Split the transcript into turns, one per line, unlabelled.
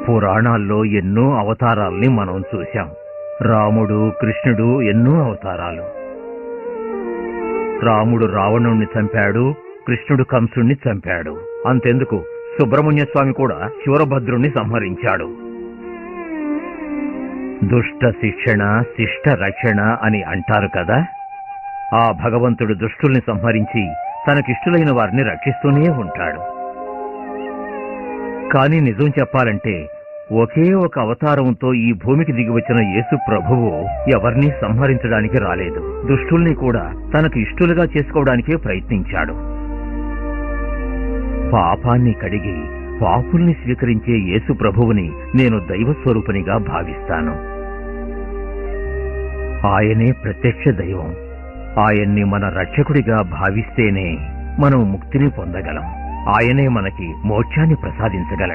పురాణాల్లో ఎన్నో అవతారాల్ని మనం చూశాం. రాముడు, కృష్ణుడు ఎన్నో అవతారాలు. రాముడు రావణుణ్ణి చంపాడు, కృష్ణుడు కంసుణ్ణి చంపాడు. అంతెందుకు, సుబ్రహ్మణ్య స్వామి కూడా శూరభద్రుణ్ణి సంహరించాడు. దుష్ట శిక్షణ, శిష్ట రక్షణ అని అంటారు కదా. ఆ భగవంతుడు దుష్టుల్ని సంహరించి తనకిష్టులైన వారిని రక్షిస్తూనే ఉంటాడు. కాని నిజం చెప్పాలంటే ఒకే ఒక అవతారంతో ఈ భూమికి దిగివచ్చిన యేసు ప్రభువు ఎవరినీ సంహరించడానికి రాలేదు. దుష్టుల్ని కూడా తనకు ఇష్టులుగా చేసుకోవడానికే ప్రయత్నించాడు. పాపాన్ని కడిగి పాపుల్ని స్వీకరించే యేసు ప్రభువుని నేను దైవస్వరూపునిగా భావిస్తాను. ఆయనే ప్రత్యక్ష దైవం. ఆయన్ని మన రక్షకుడిగా భావిస్తేనే మనం ముక్తిని పొందగలం. ఆయనే మనకి మోక్షాన్ని ప్రసాదించగలడు.